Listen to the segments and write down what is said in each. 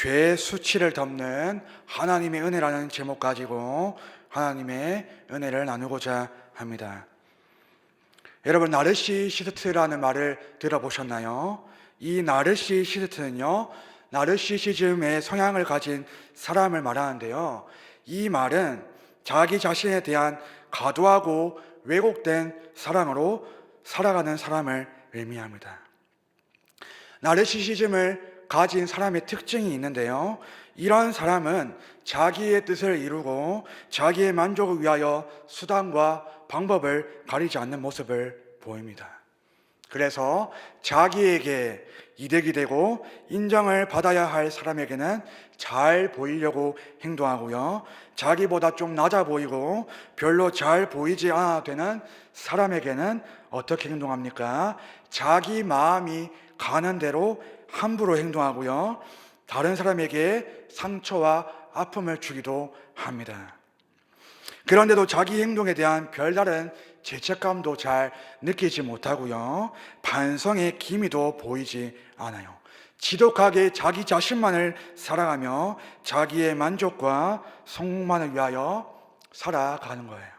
죄의 수치를 덮는 하나님의 은혜라는 제목 가지고 하나님의 은혜를 나누고자 합니다. 여러분, 나르시시스트라는 말을 들어보셨나요? 이 나르시시스트는요, 나르시시즘의 성향을 가진 사람을 말하는데요, 이 말은 자기 자신에 대한 과도하고 왜곡된 사랑으로 살아가는 사람을 의미합니다. 나르시시즘을 가진 사람의 특징이 있는데요, 이런 사람은 자기의 뜻을 이루고 자기의 만족을 위하여 수단과 방법을 가리지 않는 모습을 보입니다. 그래서 자기에게 이득이 되고 인정을 받아야 할 사람에게는 잘 보이려고 행동하고요, 자기보다 좀 낮아 보이고 별로 잘 보이지 않아 되는 사람에게는 어떻게 행동합니까? 자기 마음이 가는 대로 함부로 행동하고요, 다른 사람에게 상처와 아픔을 주기도 합니다. 그런데도 자기 행동에 대한 별다른 죄책감도 잘 느끼지 못하고요, 반성의 기미도 보이지 않아요. 지독하게 자기 자신만을 사랑하며 자기의 만족과 성공만을 위하여 살아가는 거예요.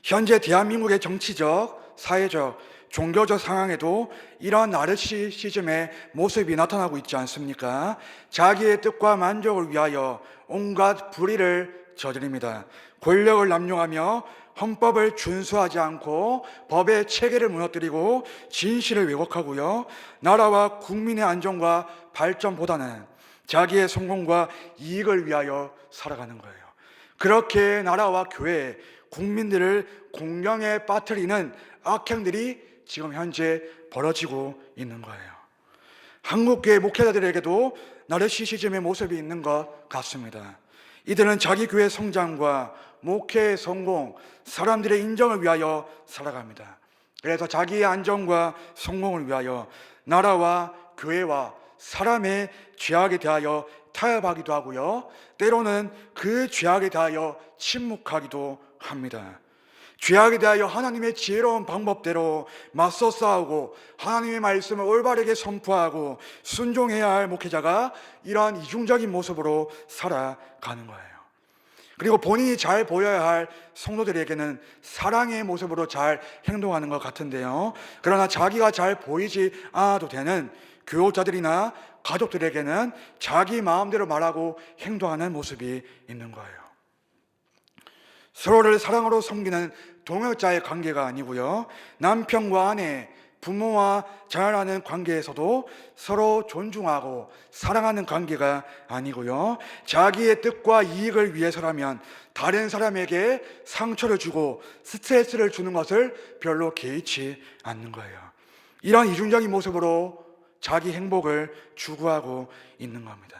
현재 대한민국의 정치적, 사회적, 종교적 상황에도 이런 나르시시즘의 모습이 나타나고 있지 않습니까? 자기의 뜻과 만족을 위하여 온갖 불의를 저지릅니다. 권력을 남용하며 헌법을 준수하지 않고 법의 체계를 무너뜨리고 진실을 왜곡하고요, 나라와 국민의 안정과 발전보다는 자기의 성공과 이익을 위하여 살아가는 거예요. 그렇게 나라와 교회, 국민들을 공경에 빠뜨리는 악행들이 지금 현재 벌어지고 있는 거예요. 한국교회 목회자들에게도 나르시시즘의 모습이 있는 것 같습니다. 이들은 자기 교회 성장과 목회의 성공, 사람들의 인정을 위하여 살아갑니다. 그래서 자기의 안정과 성공을 위하여 나라와 교회와 사람의 죄악에 대하여 타협하기도 하고요, 때로는 그 죄악에 대하여 침묵하기도 합니다. 죄악에 대하여 하나님의 지혜로운 방법대로 맞서 싸우고 하나님의 말씀을 올바르게 선포하고 순종해야 할 목회자가 이러한 이중적인 모습으로 살아가는 거예요. 그리고 본인이 잘 보여야 할 성도들에게는 사랑의 모습으로 잘 행동하는 것 같은데요, 그러나 자기가 잘 보이지 않아도 되는 교육자들이나 가족들에게는 자기 마음대로 말하고 행동하는 모습이 있는 거예요. 서로를 사랑으로 섬기는 동역자의 관계가 아니고요, 남편과 아내, 부모와 자녀라는 관계에서도 서로 존중하고 사랑하는 관계가 아니고요, 자기의 뜻과 이익을 위해서라면 다른 사람에게 상처를 주고 스트레스를 주는 것을 별로 개의치 않는 거예요. 이런 이중적인 모습으로 자기 행복을 추구하고 있는 겁니다.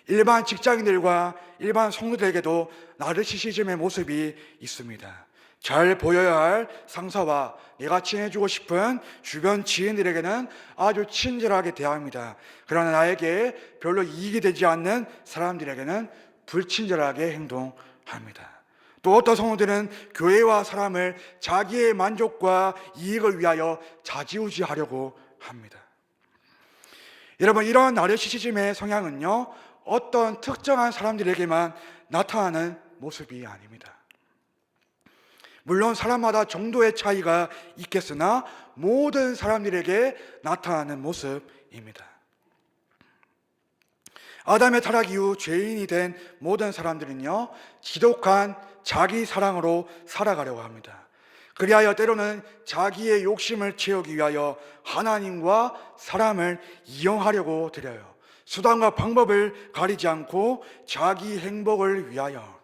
일반 직장인들과 일반 성도들에게도 나르시시즘의 모습이 있습니다. 잘 보여야 할 상사와 내가 친해지고 싶은 주변 지인들에게는 아주 친절하게 대합니다. 그러나 나에게 별로 이익이 되지 않는 사람들에게는 불친절하게 행동합니다. 또 어떤 성도들은 교회와 사람을 자기의 만족과 이익을 위하여 좌지우지하려고 합니다. 여러분, 이런 나르시시즘의 성향은요, 어떤 특정한 사람들에게만 나타나는 모습이 아닙니다. 물론 사람마다 정도의 차이가 있겠으나 모든 사람들에게 나타나는 모습입니다. 아담의 타락 이후 죄인이 된 모든 사람들은요, 지독한 자기 사랑으로 살아가려고 합니다. 그리하여 때로는 자기의 욕심을 채우기 위하여 하나님과 사람을 이용하려고 드려요. 수단과 방법을 가리지 않고 자기 행복을 위하여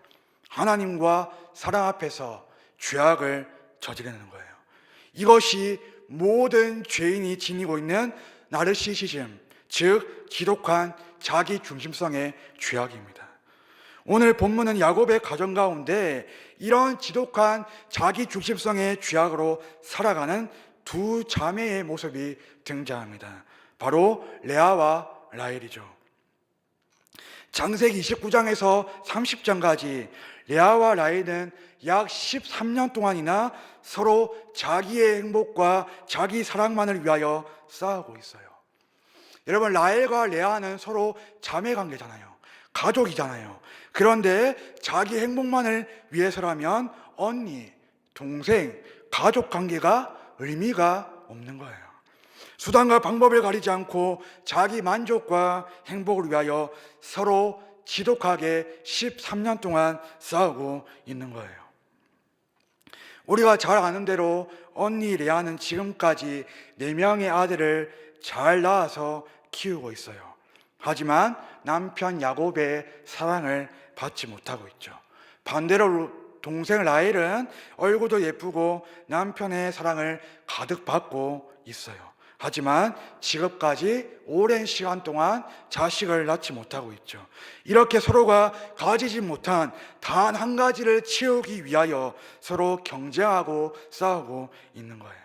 하나님과 사람 앞에서 죄악을 저지르는 거예요. 이것이 모든 죄인이 지니고 있는 나르시시즘, 즉 지독한 자기 중심성의 죄악입니다. 오늘 본문은 야곱의 가정 가운데 이런 지독한 자기 중심성의 죄악으로 살아가는 두 자매의 모습이 등장합니다. 바로 레아와 라헬이죠. 창세기 29장에서 30장까지 레아와 라헬은 약 13년 동안이나 서로 자기의 행복과 자기 사랑만을 위하여 싸우고 있어요. 여러분, 라헬과 레아는 서로 자매 관계잖아요. 가족이잖아요. 그런데 자기 행복만을 위해서라면 언니, 동생, 가족 관계가 의미가 없는 거예요. 수단과 방법을 가리지 않고 자기 만족과 행복을 위하여 서로 지독하게 13년 동안 싸우고 있는 거예요. 우리가 잘 아는 대로 언니 레아는 지금까지 4명의 아들을 잘 낳아서 키우고 있어요. 하지만 남편 야곱의 사랑을 받지 못하고 있죠. 반대로 동생 라헬은 얼굴도 예쁘고 남편의 사랑을 가득 받고 있어요. 하지만 지금까지 오랜 시간 동안 자식을 낳지 못하고 있죠. 이렇게 서로가 가지지 못한 단 한 가지를 채우기 위하여 서로 경쟁하고 싸우고 있는 거예요.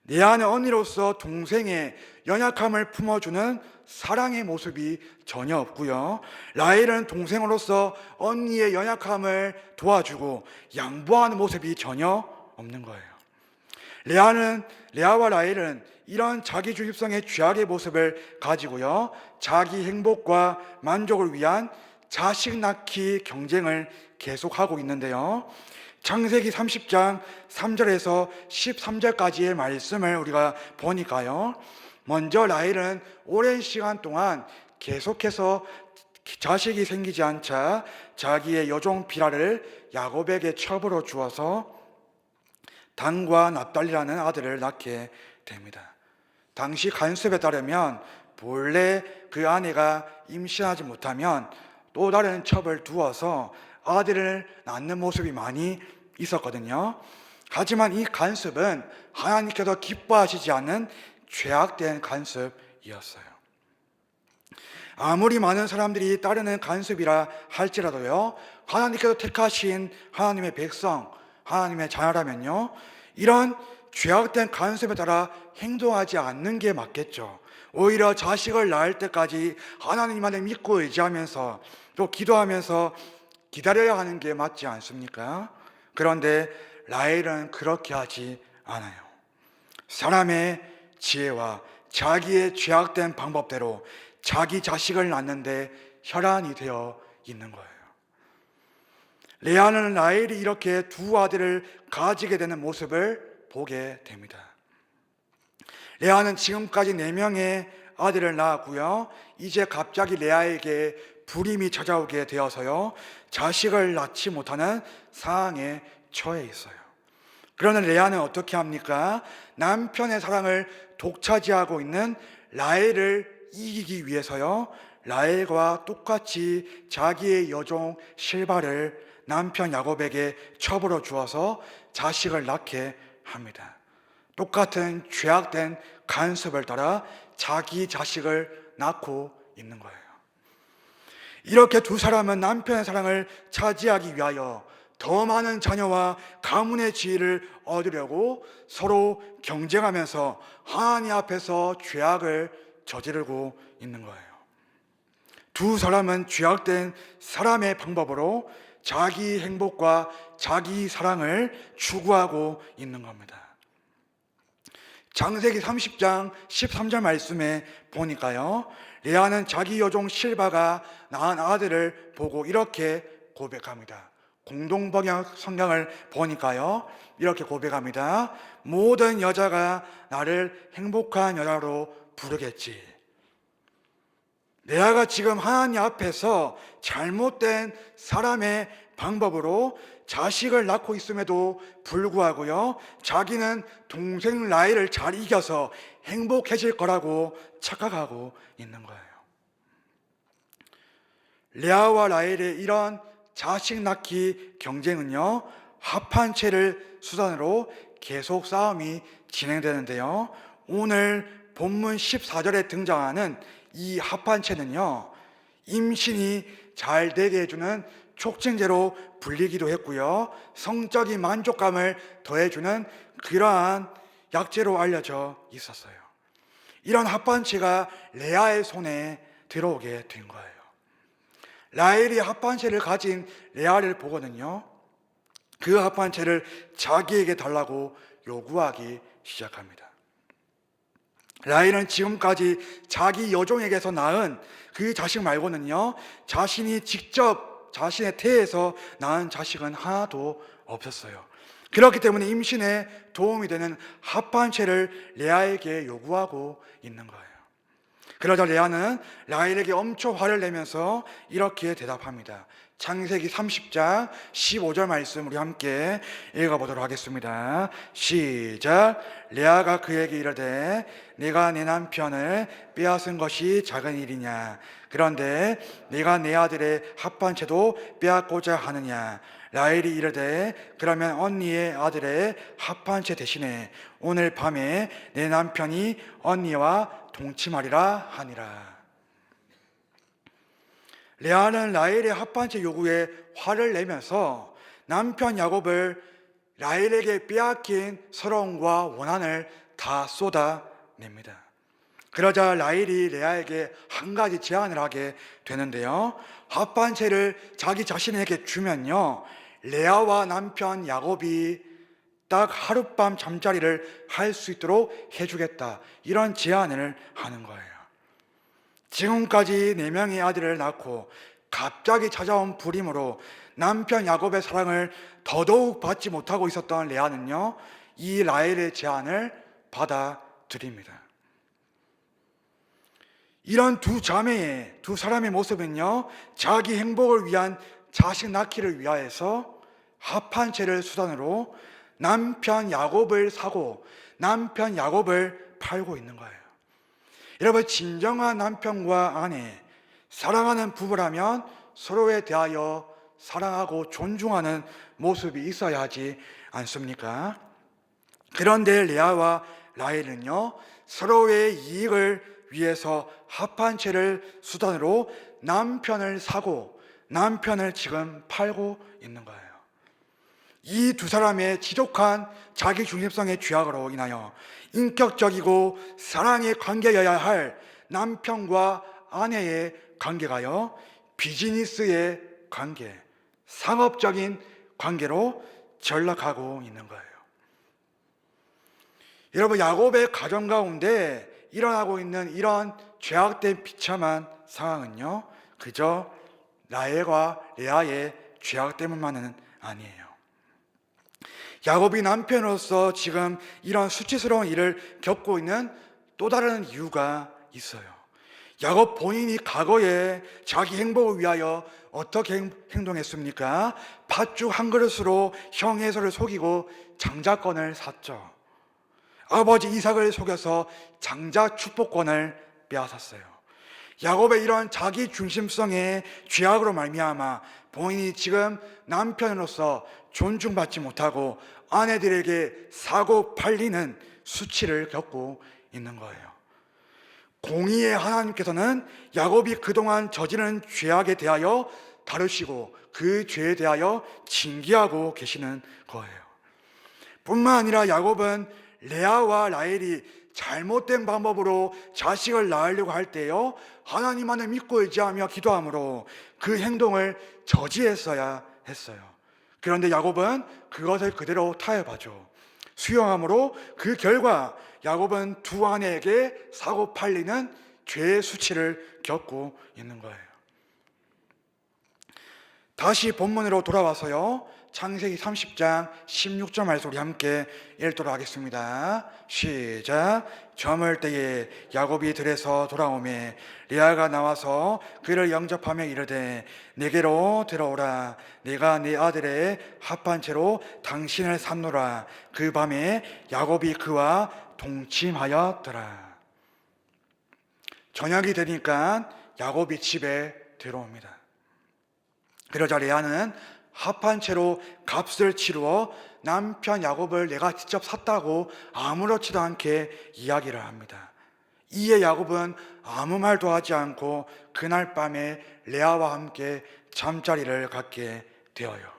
레아는 언니로서 동생의 연약함을 품어주는 사랑의 모습이 전혀 없고요. 라헬은 동생으로서 언니의 연약함을 도와주고 양보하는 모습이 전혀 없는 거예요. 레아와 라헬은 이런 자기중심성의 죄악의 모습을 가지고요, 자기 행복과 만족을 위한 자식 낳기 경쟁을 계속하고 있는데요. 창세기 30장 3절에서 13절까지의 말씀을 우리가 보니까요, 먼저 라헬은 오랜 시간 동안 계속해서 자식이 생기지 않자 자기의 여종 비라를 야곱에게 첩으로 주어서 단과 납달리라는 아들을 낳게 됩니다. 당시 관습에 따르면 본래 그 아내가 임신하지 못하면 또 다른 첩을 두어서 아들을 낳는 모습이 많이 있었거든요. 하지만 이 관습은 하나님께서 기뻐하시지 않는 죄악된 관습이었어요. 아무리 많은 사람들이 따르는 관습이라 할지라도요, 하나님께서 택하신 하나님의 백성, 하나님의 자녀라면요, 이런 죄악된 관습에 따라 행동하지 않는 게 맞겠죠. 오히려 자식을 낳을 때까지 하나님만을 믿고 의지하면서 또 기도하면서 기다려야 하는 게 맞지 않습니까? 그런데 라헬은 그렇게 하지 않아요. 사람의 지혜와 자기의 죄악된 방법대로 자기 자식을 낳는데 혈안이 되어 있는 거예요. 레아는 라헬이 이렇게 두 아들을 가지게 되는 모습을 보게 됩니다. 레아는 지금까지 4명의 아들을 낳았고요, 이제 갑자기 레아에게 불임이 찾아오게 되어서요, 자식을 낳지 못하는 상황에 처해 있어요. 그러나 레아는 어떻게 합니까? 남편의 사랑을 독차지하고 있는 라헬을 이기기 위해서요, 라헬과 똑같이 자기의 여종 실바를 남편 야곱에게 첩으로 주어서 자식을 낳게 합니다. 똑같은 죄악된 간섭을 따라 자기 자식을 낳고 있는 거예요. 이렇게 두 사람은 남편의 사랑을 차지하기 위하여 더 많은 자녀와 가문의 지위를 얻으려고 서로 경쟁하면서 하나님 앞에서 죄악을 저지르고 있는 거예요. 두 사람은 죄악된 사람의 방법으로 자기 행복과 자기 사랑을 추구하고 있는 겁니다. 창세기 30장 13절 말씀에 보니까요, 레아는 자기 여종 실바가 낳은 아들을 보고 이렇게 고백합니다. 공동번역 성경을 보니까요, 이렇게 고백합니다. 모든 여자가 나를 행복한 여자로 부르겠지. 레아가 지금 하나님 앞에서 잘못된 사람의 방법으로 자식을 낳고 있음에도 불구하고요, 자기는 동생 라헬을 잘 이겨서 행복해질 거라고 착각하고 있는 거예요. 레아와 라헬의 이런 자식 낳기 경쟁은요, 합한체를 수단으로 계속 싸움이 진행되는데요, 오늘 본문 14절에 등장하는 이 합한체는요, 임신이 잘 되게 해주는 촉진제로 불리기도 했고요, 성적인 만족감을 더해주는 그러한 약재로 알려져 있었어요. 이런 합반체가 레아의 손에 들어오게 된 거예요. 라헬이 합반체를 가진 레아를 보거든요, 그 합반체를 자기에게 달라고 요구하기 시작합니다. 라헬은 지금까지 자기 여종에게서 낳은 그 자식 말고는요, 자신이 직접 자신의 태에서 낳은 자식은 하나도 없었어요. 그렇기 때문에 임신에 도움이 되는 합판체를 레아에게 요구하고 있는 거예요. 그러자 레아는 라헬에게 엄청 화를 내면서 이렇게 대답합니다. 창세기 30장 15절 말씀 우리 함께 읽어보도록 하겠습니다. 시작. 레아가 그에게 이르되 내가 내 남편을 빼앗은 것이 작은 일이냐? 그런데 내가 내 아들의 합판체도 빼앗고자 하느냐? 라헬이 이르되 그러면 언니의 아들의 합판체 대신에 오늘 밤에 내 남편이 언니와 동침하리라 하니라. 레아는 라헬의 합판체 요구에 화를 내면서 남편 야곱을 라헬에게 빼앗긴 서러움과 원한을 다 쏟아냅니다. 그러자 라헬이 레아에게 한 가지 제안을 하게 되는데요, 합판체를 자기 자신에게 주면요, 레아와 남편 야곱이 딱 하룻밤 잠자리를 할 수 있도록 해주겠다, 이런 제안을 하는 거예요. 지금까지 4명의 아들을 낳고 갑자기 찾아온 불임으로 남편 야곱의 사랑을 더더욱 받지 못하고 있었던 레아는요, 이 라헬의 제안을 받아들입니다. 이런 두 자매의, 두 사람의 모습은요, 자기 행복을 위한 자식 낳기를 위하여서 합판체를 수단으로 남편 야곱을 사고 남편 야곱을 팔고 있는 거예요. 여러분, 진정한 남편과 아내, 사랑하는 부부라면 서로에 대하여 사랑하고 존중하는 모습이 있어야 하지 않습니까? 그런데 레아와 라헬은요, 서로의 이익을 위해서 합판체를 수단으로 남편을 사고 남편을 지금 팔고 있는 거예요. 이 두 사람의 지독한 자기중심성의 죄악으로 인하여 인격적이고 사랑의 관계여야 할 남편과 아내의 관계가요, 비즈니스의 관계, 상업적인 관계로 전락하고 있는 거예요. 여러분, 야곱의 가정 가운데 일어나고 있는 이런 죄악된 비참한 상황은요, 그저 라헬과 레아의 죄악 때문만은 아니에요. 야곱이 남편으로서 지금 이런 수치스러운 일을 겪고 있는 또 다른 이유가 있어요. 야곱 본인이 과거에 자기 행복을 위하여 어떻게 행동했습니까? 팥죽 한 그릇으로 형 에서를 속이고 장자권을 샀죠. 아버지 이삭을 속여서 장자 축복권을 빼앗았어요. 야곱의 이런 자기 중심성의 죄악으로 말미암아 본인이 지금 남편으로서 존중받지 못하고 아내들에게 사고 팔리는 수치를 겪고 있는 거예요. 공의의 하나님께서는 야곱이 그동안 저지른 죄악에 대하여 다루시고 그 죄에 대하여 징계하고 계시는 거예요. 뿐만 아니라 야곱은 레아와 라헬이 잘못된 방법으로 자식을 낳으려고 할 때요, 하나님만을 믿고 의지하며 기도함으로 그 행동을 저지했어야 했어요. 그런데 야곱은 그것을 그대로 타협하죠. 수용함으로 그 결과 야곱은 두 아내에게 사고 팔리는 죄의 수치를 겪고 있는 거예요. 다시 본문으로 돌아와서요, 창세기 30장 16절 말씀 우리 함께 읽도록 하겠습니다. 시작. 저물 때에 야곱이 들에서 돌아오매 레아가 나와서 그를 영접하며 이르되 내게로 들어오라. 내가 네 아들의 합판체로 당신을 샀노라. 그 밤에 야곱이 그와 동침하였더라. 저녁이 되니까 야곱이 집에 들어옵니다. 그러자 레아는 합판체로 값을 치루어 남편 야곱을 내가 직접 샀다고 아무렇지도 않게 이야기를 합니다. 이에 야곱은 아무 말도 하지 않고 그날 밤에 레아와 함께 잠자리를 갖게 되어요.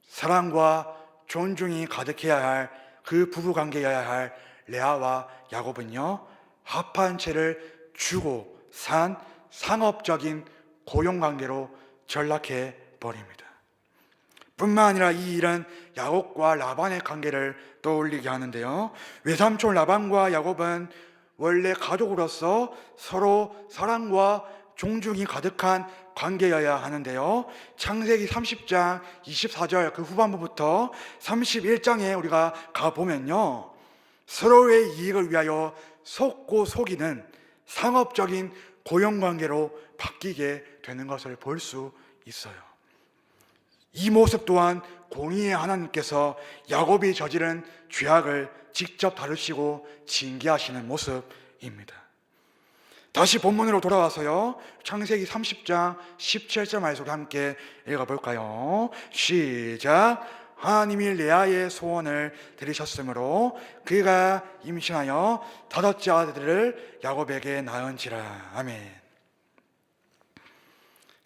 사랑과 존중이 가득해야 할 그 부부관계여야 할 레아와 야곱은요, 합판체를 주고 산 상업적인 고용관계로 전락해 버립니다. 뿐만 아니라 이 일은 야곱과 라반의 관계를 떠올리게 하는데요. 외삼촌 라반과 야곱은 원래 가족으로서 서로 사랑과 존중이 가득한 관계여야 하는데요. 창세기 30장 24절 그 후반부부터 31장에 우리가 가보면요, 서로의 이익을 위하여 속고 속이는 상업적인 고용관계로 바뀌게 되는 것을 볼 수 있어요. 이 모습 또한 공의의 하나님께서 야곱이 저지른 죄악을 직접 다루시고 징계하시는 모습입니다. 다시 본문으로 돌아와서요, 창세기 30장 17절 말씀을 함께 읽어볼까요? 시작. 하나님이 레아의 소원을 들으셨으므로 그가 임신하여 다섯째 아들을 야곱에게 낳은지라. 아멘.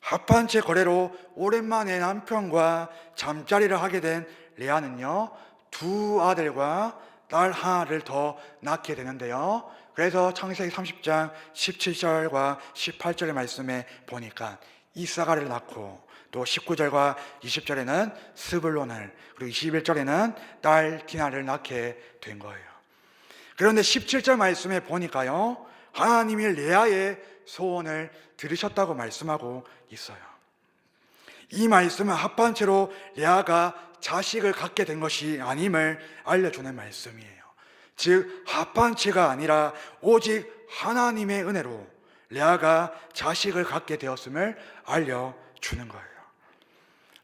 합한 채 거래로 오랜만에 남편과 잠자리를 하게 된 레아는요, 두 아들과 딸 하나를 더 낳게 되는데요. 그래서 창세기 30장 17절과 18절의 말씀에 보니까 이사가를 낳고, 또 19절과 20절에는 스불론을, 그리고 21절에는 딸 디나를 낳게 된 거예요. 그런데 17절 말씀에 보니까요, 하나님이 레아의 소원을 들으셨다고 말씀하고 있어요. 이 말씀은 합한 채로 레아가 자식을 갖게 된 것이 아님을 알려주는 말씀이에요. 즉 합한 채가 아니라 오직 하나님의 은혜로 레아가 자식을 갖게 되었음을 알려주는 거예요.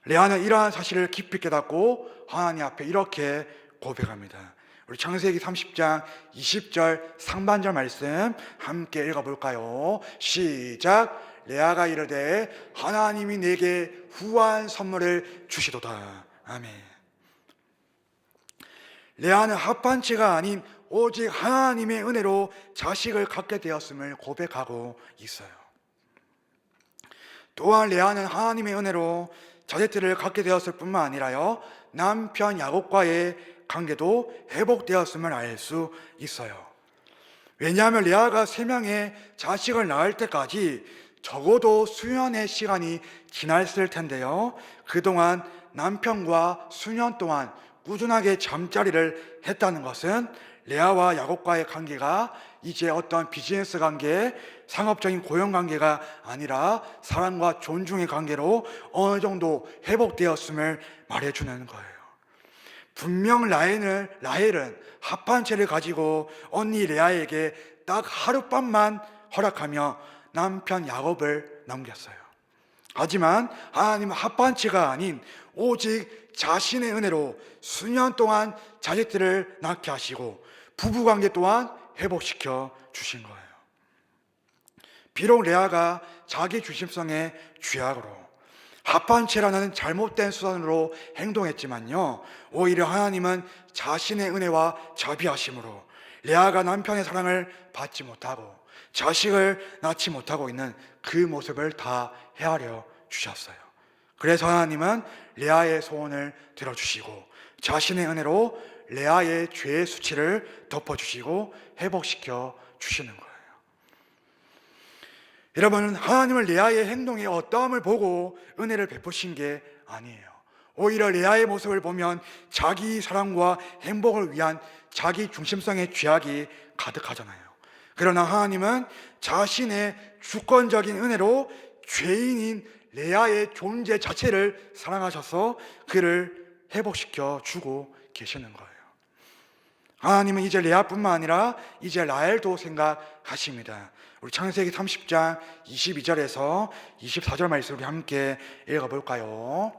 레아는 이러한 사실을 깊이 깨닫고 하나님 앞에 이렇게 고백합니다. 우리 창세기 30장 20절 상반절 말씀 함께 읽어볼까요? 시작. 레아가 이르되 하나님이 내게 후한 선물을 주시도다. 아멘. 레아는 합한 채가 아닌 오직 하나님의 은혜로 자식을 갖게 되었음을 고백하고 있어요. 또한 레아는 하나님의 은혜로 자식들을 갖게 되었을 뿐만 아니라요, 남편 야곱과의 관계도 회복되었음을 알 수 있어요. 왜냐하면 레아가 3명의 자식을 낳을 때까지 적어도 수년의 시간이 지났을 텐데요, 그동안 남편과 수년 동안 꾸준하게 잠자리를 했다는 것은 레아와 야곱과의 관계가 이제 어떤 비즈니스 관계, 상업적인 고용 관계가 아니라 사랑과 존중의 관계로 어느 정도 회복되었음을 말해주는 거예요. 분명 라헬은 합한 채를 가지고 언니 레아에게 딱 하룻밤만 허락하며 남편 야곱을 넘겼어요. 하지만 하나님은 합한 채가 아닌 오직 자신의 은혜로 수년 동안 자식들을 낳게 하시고 부부관계 또한 회복시켜 주신 거예요. 비록 레아가 자기 중심성의 죄악으로 합한 채라는 잘못된 수단으로 행동했지만요, 오히려 하나님은 자신의 은혜와 자비하심으로 레아가 남편의 사랑을 받지 못하고 자식을 낳지 못하고 있는 그 모습을 다 헤아려 주셨어요. 그래서 하나님은 레아의 소원을 들어주시고 자신의 은혜로 레아의 죄의 수치를 덮어주시고 회복시켜 주시는 거예요. 여러분, 하나님은 레아의 행동의 어떠함을 보고 은혜를 베푸신 게 아니에요. 오히려 레아의 모습을 보면 자기 사랑과 행복을 위한 자기 중심성의 죄악이 가득하잖아요. 그러나 하나님은 자신의 주권적인 은혜로 죄인인 레아의 존재 자체를 사랑하셔서 그를 회복시켜 주고 계시는 거예요. 하나님은 이제 레아뿐만 아니라 이제 라헬도 생각하십니다. 우리 창세기 30장 22절에서 24절 말씀을 함께 읽어볼까요?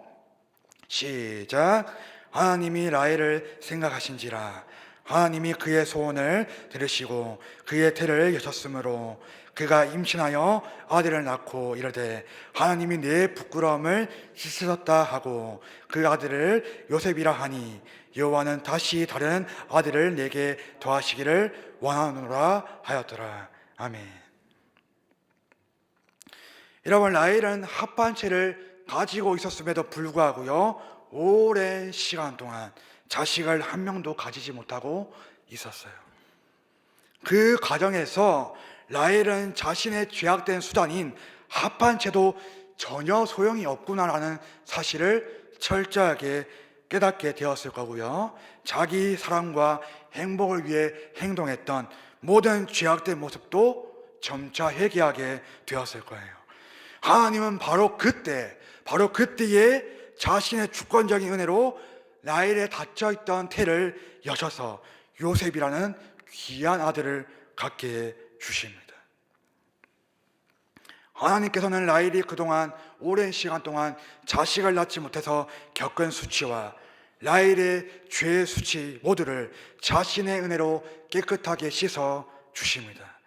시작. 하나님이 라헬을 생각하신지라 하나님이 그의 소원을 들으시고 그의 태를 여셨으므로 그가 임신하여 아들을 낳고 이르되 하나님이 내 부끄러움을 씻으셨다 하고 그 아들을 요셉이라 하니 여호와는 다시 다른 아들을 내게 더하시기를 원하노라 하였더라. 아멘. 여러분, 라헬은 합한 채를 가지고 있었음에도 불구하고요, 오랜 시간 동안 자식을 한 명도 가지지 못하고 있었어요. 그 과정에서 라헬은 자신의 죄악된 수단인 합한 채도 전혀 소용이 없구나라는 사실을 철저하게 깨닫게 되었을 거고요. 자기 사랑과 행복을 위해 행동했던 모든 죄악된 모습도 점차 회개하게 되었을 거예요. 하나님은 바로 그때에 자신의 주권적인 은혜로 라헬에 닫혀있던 태를 여셔서 요셉이라는 귀한 아들을 갖게 해 주십니다. 하나님께서는 라헬이 그동안 오랜 시간 동안 자식을 낳지 못해서 겪은 수치와 라헬의 죄의 수치 모두를 자신의 은혜로 깨끗하게 씻어 주십니다.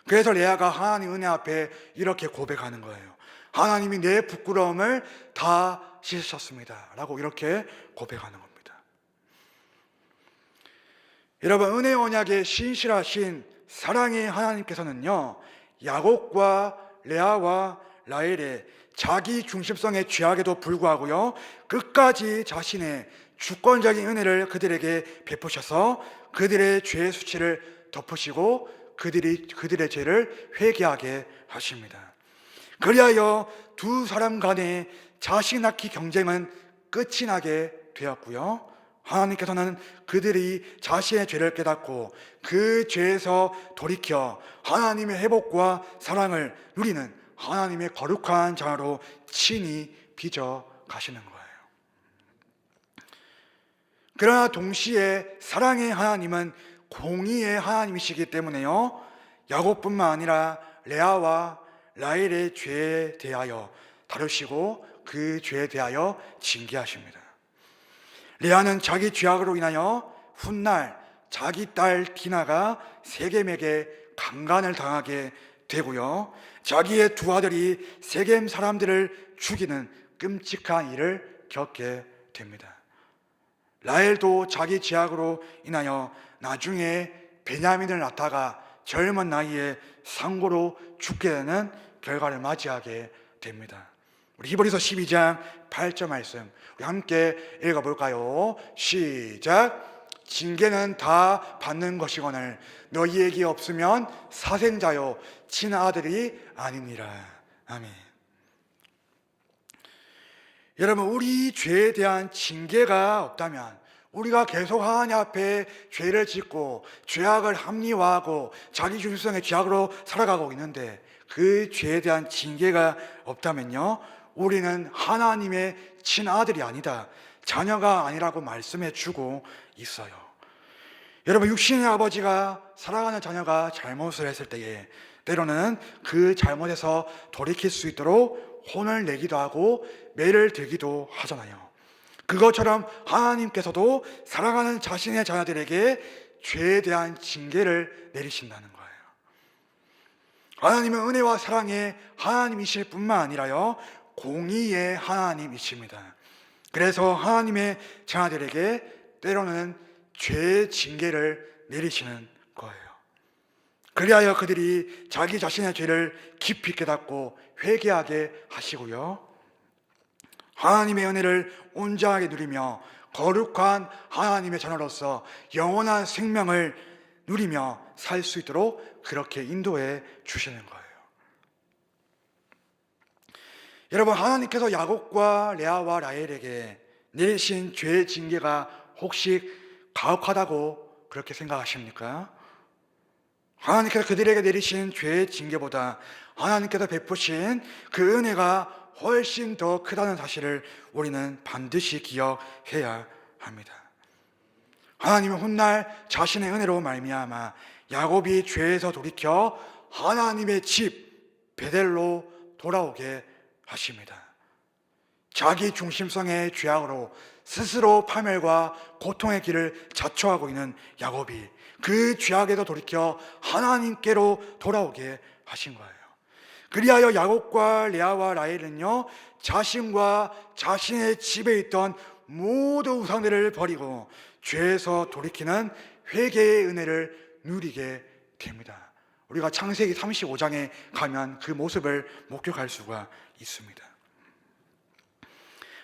그래서 레아가 하나님 은혜 앞에 이렇게 고백하는 거예요. 하나님이 내 부끄러움을 다 씻으셨습니다 라고 이렇게 고백하는 겁니다. 여러분, 은혜 언약의 신실하신 사랑의 하나님께서는요, 야곱과 레아와 라헬의 자기 중심성의 죄악에도 불구하고요, 끝까지 자신의 주권적인 은혜를 그들에게 베푸셔서 그들의 죄의 수치를 덮으시고 그들의 죄를 회개하게 하십니다. 그리하여 두 사람 간의 자식 낳기 경쟁은 끝이 나게 되었고요, 하나님께서는 그들이 자신의 죄를 깨닫고 그 죄에서 돌이켜 하나님의 회복과 사랑을 누리는 하나님의 거룩한 자로 친히 빚어 가시는 거예요. 그러나 동시에 사랑의 하나님은 공의의 하나님이시기 때문에요, 야곱뿐만 아니라 레아와 라헬의 죄에 대하여 다루시고 그 죄에 대하여 징계하십니다. 레아는 자기 죄악으로 인하여 훗날 자기 딸 디나가 세겜에게 강간을 당하게 되고요, 자기의 두 아들이 세겜 사람들을 죽이는 끔찍한 일을 겪게 됩니다. 라헬도 자기 죄악으로 인하여 나중에 베냐민을 낳다가 젊은 나이에 상고로 죽게 되는 결과를 맞이하게 됩니다. 우리 히브리서 12장 8절 말씀 우리 함께 읽어볼까요? 시작. 징계는 다 받는 것이거늘 너희에게 없으면 사생자요 친아들이 아니니라. 아멘. 여러분, 우리 죄에 대한 징계가 없다면 우리가 계속 하나님 앞에 죄를 짓고 죄악을 합리화하고 자기 중심성의 죄악으로 살아가고 있는데 그 죄에 대한 징계가 없다면요, 우리는 하나님의 친아들이 아니다, 자녀가 아니라고 말씀해 주고 있어요. 여러분, 육신의 아버지가 사랑하는 자녀가 잘못을 했을 때에 때로는 그 잘못에서 돌이킬 수 있도록 혼을 내기도 하고 매를 들기도 하잖아요. 그것처럼 하나님께서도 사랑하는 자신의 자녀들에게 죄에 대한 징계를 내리신다는 거예요. 하나님은 은혜와 사랑의 하나님이실 뿐만 아니라요, 공의의 하나님이십니다. 그래서 하나님의 자녀들에게 때로는 죄의 징계를 내리시는 거예요. 그리하여 그들이 자기 자신의 죄를 깊이 깨닫고 회개하게 하시고요, 하나님의 은혜를 온전하게 누리며 거룩한 하나님의 자녀로서 영원한 생명을 누리며 살 수 있도록 그렇게 인도해 주시는 거예요. 여러분, 하나님께서 야곱과 레아와 라헬에게 내리신 죄의 징계가 혹시 가혹하다고 그렇게 생각하십니까? 하나님께서 그들에게 내리신 죄의 징계보다 하나님께서 베푸신 그 은혜가 훨씬 더 크다는 사실을 우리는 반드시 기억해야 합니다. 하나님은 훗날 자신의 은혜로 말미암아 야곱이 죄에서 돌이켜 하나님의 집 베델로 돌아오게 하십니다. 자기 중심성의 죄악으로 스스로 파멸과 고통의 길을 자초하고 있는 야곱이 그 죄악에서 돌이켜 하나님께로 돌아오게 하신 거예요. 그리하여 야곱과 레아와 라헬은요, 자신과 자신의 집에 있던 모든 우상들을 버리고 죄에서 돌이키는 회개의 은혜를 누리게 됩니다. 우리가 창세기 35장에 가면 그 모습을 목격할 수가 있습니다.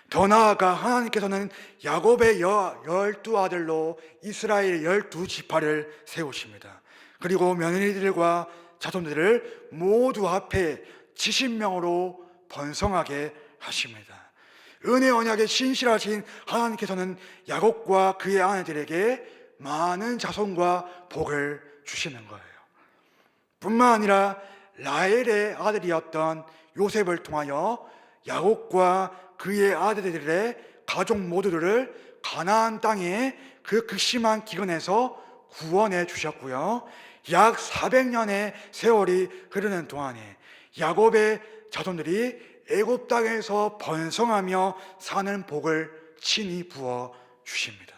더 나아가 하나님께서는 야곱의 12아들로 이스라엘 12지파를 세우십니다. 그리고 며느리들과 자손들을 모두 앞에 70명으로 번성하게 하십니다. 은혜 언약에 신실하신 하나님께서는 야곱과 그의 아내들에게 많은 자손과 복을 주시는 거예요. 뿐만 아니라 라헬의 아들이었던 요셉을 통하여 야곱과 그의 아들들의 가족 모두를 가나안 땅에 그 극심한 기근에서 구원해 주셨고요. 약 400년의 세월이 흐르는 동안에 야곱의 자손들이 애굽 땅에서 번성하며 사는 복을 친히 부어 주십니다.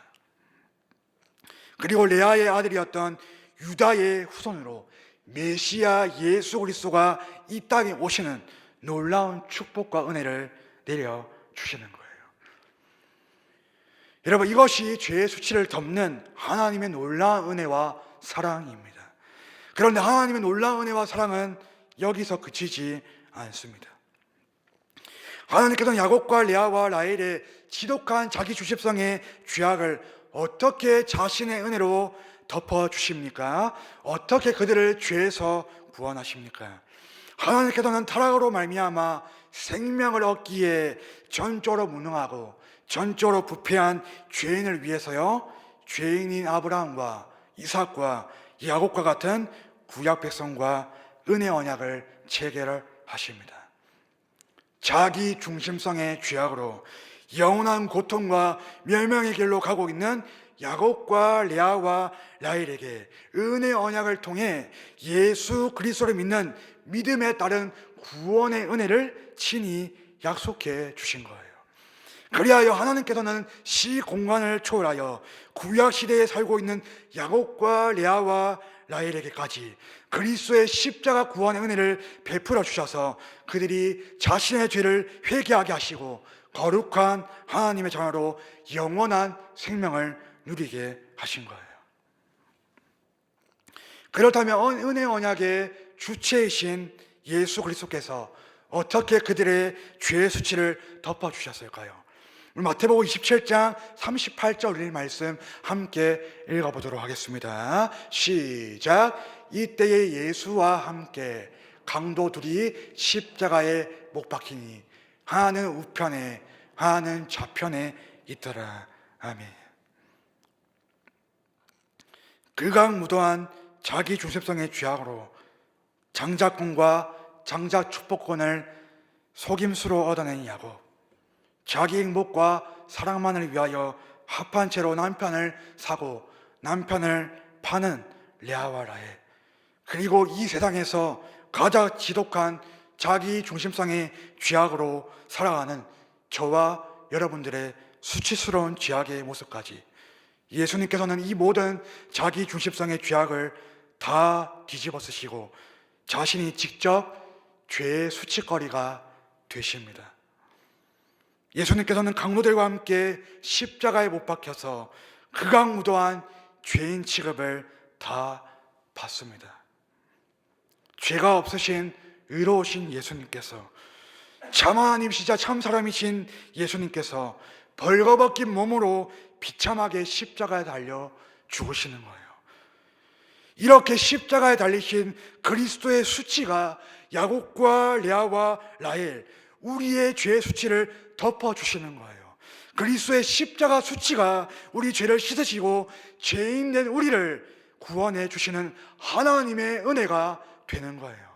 그리고 레아의 아들이었던 유다의 후손으로 메시아 예수 그리스도가 이 땅에 오시는 놀라운 축복과 은혜를 내려 주시는 거예요. 여러분, 이것이 죄의 수치를 덮는 하나님의 놀라운 은혜와 사랑입니다. 그런데 하나님의 놀라운 은혜와 사랑은 여기서 그치지 않습니다. 하나님께서는 야곱과 레아와 라헬의 지독한 자기 주십성의 죄악을 어떻게 자신의 은혜로 덮어주십니까? 어떻게 그들을 죄에서 구원하십니까? 하나님께서는 타락으로 말미암아 생명을 얻기에 전적으로 무능하고 전적으로 부패한 죄인을 위해서요, 죄인인 아브라함과 이삭과 야곱과 같은 구약 백성과 은혜 언약을 체결하십니다. 자기 중심성의 죄악으로 영원한 고통과 멸망의 길로 가고 있는 야곱과 레아와 라헬에게 은혜 언약을 통해 예수 그리스도를 믿는 믿음에 따른 구원의 은혜를 친히 약속해 주신 거예요. 그리하여 하나님께서는 시공간을 초월하여 구약 시대에 살고 있는 야곱과 레아와 라헬에게까지 그리스도의 십자가 구원의 은혜를 베풀어 주셔서 그들이 자신의 죄를 회개하게 하시고 거룩한 하나님의 자녀로 영원한 생명을 누리게 하신 거예요. 그렇다면 은혜 언약의 주체이신 예수 그리스도께서 어떻게 그들의 죄의 수치를 덮어주셨을까요? 마태복음 27장 38절 말씀 함께 읽어보도록 하겠습니다. 시작. 이때에 예수와 함께 강도 둘이 십자가에 못 박히니 하나는 우편에 하나는 좌편에 있더라. 아멘. 극악무도한 자기 중심성의 죄악으로 장자권과 장자 축복권을 속임수로 얻어낸 야곱, 자기 행복과 사랑만을 위하여 합한 채로 남편을 사고 남편을 파는 레아와 라헬, 그리고 이 세상에서 가장 지독한 자기 중심성의 죄악으로 살아가는 저와 여러분들의 수치스러운 죄악의 모습까지 예수님께서는 이 모든 자기 중심성의 죄악을 다 뒤집어 쓰시고 자신이 직접 죄의 수치거리가 되십니다. 예수님께서는 강도들과 함께 십자가에 못 박혀서 극악무도한 죄인 취급을 다 받습니다. 죄가 없으신 의로우신 예수님께서, 참 하나님이시자 참 사람이신 예수님께서 벌거벗긴 몸으로 비참하게 십자가에 달려 죽으시는 거예요. 이렇게 십자가에 달리신 그리스도의 수치가 야곱과 레아와 라헬, 우리의 죄의 수치를 덮어주시는 거예요. 그리스도의 십자가 수치가 우리 죄를 씻으시고 죄인 된 우리를 구원해 주시는 하나님의 은혜가 되는 거예요.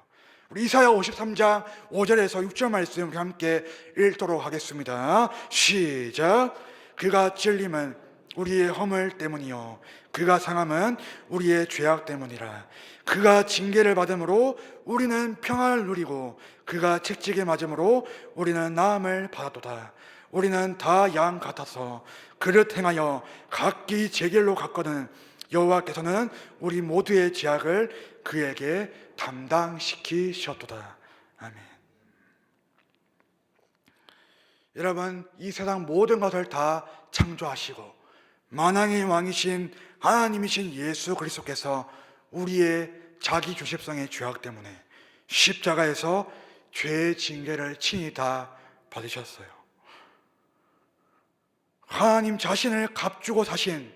우리 이사야 53장 5절에서 6절 말씀 함께 읽도록 하겠습니다. 시작. 그가 찔림은 우리의 허물 때문이요 그가 상함은 우리의 죄악 때문이라. 그가 징계를 받음으로 우리는 평안을 누리고 그가 채찍에 맞음으로 우리는 나음을 받았도다. 우리는 다 양 같아서 그릇 행하여 각기 제 길로 갔거든 여호와께서는 우리 모두의 죄악을 그에게 담당시키셨도다. 아멘. 여러분, 이 세상 모든 것을 다 창조하시고 만왕의 왕이신 하나님이신 예수 그리스도께서 우리의 자기 주십성의 죄악 때문에 십자가에서 죄의 징계를 친히 다 받으셨어요. 하나님 자신을 값주고 사신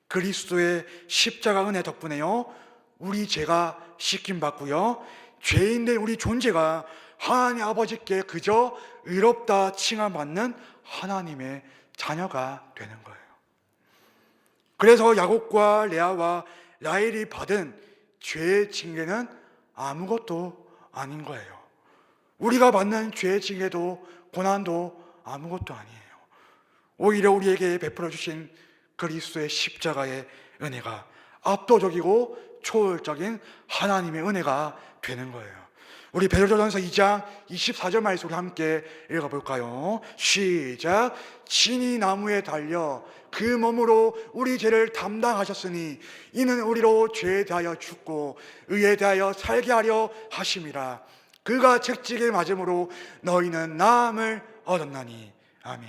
그리스도의 십자가 은혜 덕분에요 우리 죄가 씻김받고요 죄인된 우리 존재가 하나님 아버지께 그저 의롭다 칭함받는 하나님의 자녀가 되는 거예요. 그래서 야곱과 레아와 라헬이 받은 죄의 징계는 아무것도 아닌 거예요. 우리가 받는 죄의 징계도 고난도 아무것도 아니에요. 오히려 우리에게 베풀어 주신 그리스도의 십자가의 은혜가 압도적이고 초월적인 하나님의 은혜가 되는 거예요. 우리 베드로전서 2장 24절 말씀 우리 함께 읽어볼까요? 시작. 친히 나무에 달려 그 몸으로 우리 죄를 담당하셨으니 이는 우리로 죄에 대하여 죽고 의에 대하여 살게 하려 하심이라. 그가 채찍에 맞음으로 너희는 나음을 얻었나니. 아멘.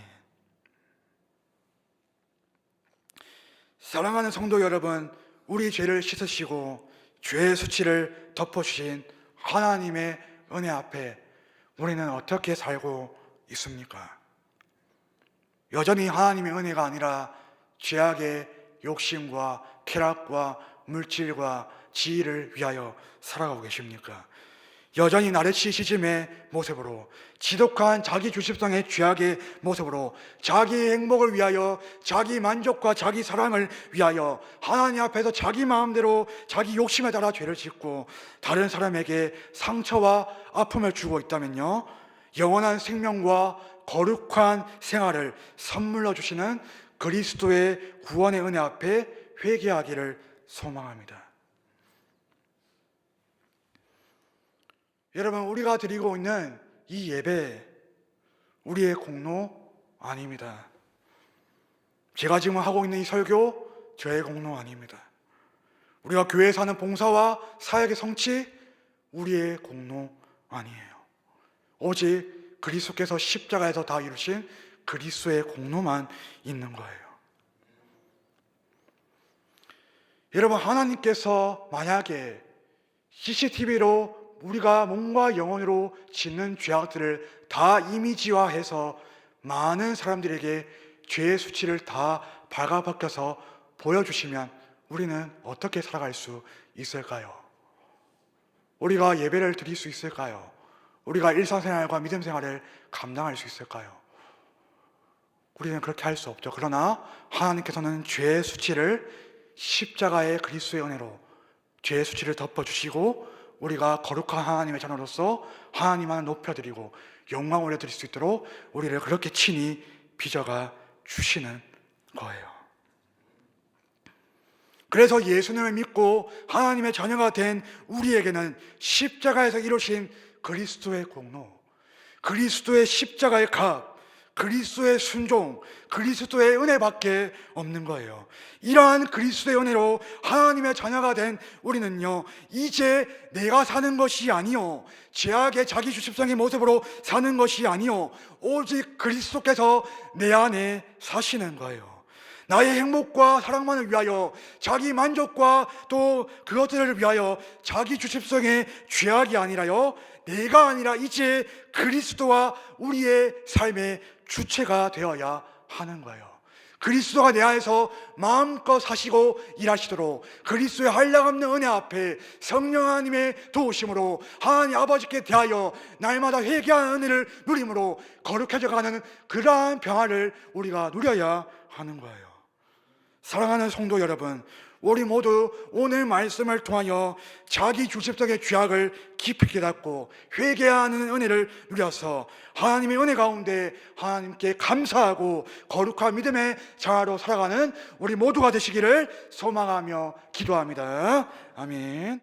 사랑하는 성도 여러분, 우리 죄를 씻으시고 죄의 수치를 덮어주신 하나님의 은혜 앞에 우리는 어떻게 살고 있습니까? 여전히 하나님의 은혜가 아니라 죄악의 욕심과 쾌락과 물질과 지위를 위하여 살아가고 계십니까? 여전히 나르시시즘의 모습으로, 지독한 자기 주십성의 죄악의 모습으로 자기 행복을 위하여, 자기 만족과 자기 사랑을 위하여 하나님 앞에서 자기 마음대로 자기 욕심에 따라 죄를 짓고 다른 사람에게 상처와 아픔을 주고 있다면요, 영원한 생명과 거룩한 생활을 선물로 주시는 그리스도의 구원의 은혜 앞에 회개하기를 소망합니다. 여러분, 우리가 드리고 있는 이 예배, 우리의 공로 아닙니다. 제가 지금 하고 있는 이 설교, 저의 공로 아닙니다. 우리가 교회에서 하는 봉사와 사역의 성취, 우리의 공로 아니에요. 오직 그리스도께서 십자가에서 다 이루신 그리스도의 공로만 있는 거예요. 여러분, 하나님께서 만약에 CCTV로 우리가 몸과 영혼으로 짓는 죄악들을 다 이미지화해서 많은 사람들에게 죄의 수치를 다 발가벗겨서 보여주시면 우리는 어떻게 살아갈 수 있을까요? 우리가 예배를 드릴 수 있을까요? 우리가 일상생활과 믿음생활을 감당할 수 있을까요? 우리는 그렇게 할 수 없죠. 그러나 하나님께서는 죄의 수치를 십자가의 그리스도의 은혜로 죄의 수치를 덮어주시고 우리가 거룩한 하나님의 자녀로서 하나님만을 높여드리고 영광 올려드릴 수 있도록 우리를 그렇게 친히 빚어가 주시는 거예요. 그래서 예수님을 믿고 하나님의 자녀가 된 우리에게는 십자가에서 이루신 그리스도의 공로, 그리스도의 십자가의 값, 그리스도의 순종, 그리스도의 은혜밖에 없는 거예요. 이러한 그리스도의 은혜로 하나님의 자녀가 된 우리는요, 이제 내가 사는 것이 아니요, 죄악의 자기 주십성의 모습으로 사는 것이 아니요, 오직 그리스도께서 내 안에 사시는 거예요. 나의 행복과 사랑만을 위하여, 자기 만족과 또 그것들을 위하여 자기 주십성의 죄악이 아니라요, 내가 아니라 이제 그리스도와 우리의 삶의 주체가 되어야 하는 거예요. 그리스도가 내 안에서 마음껏 사시고 일하시도록 그리스도의 한량없는 은혜 앞에 성령 하나님의 도우심으로 하나님 아버지께 대하여 날마다 회개하는 은혜를 누림으로 거룩해져 가는 그러한 평화를 우리가 누려야 하는 거예요. 사랑하는 성도 여러분, 우리 모두 오늘 말씀을 통하여 자기 주십성의 죄악을 깊이 깨닫고 회개하는 은혜를 누려서 하나님의 은혜 가운데 하나님께 감사하고 거룩한 믿음의 자아로 살아가는 우리 모두가 되시기를 소망하며 기도합니다. 아멘.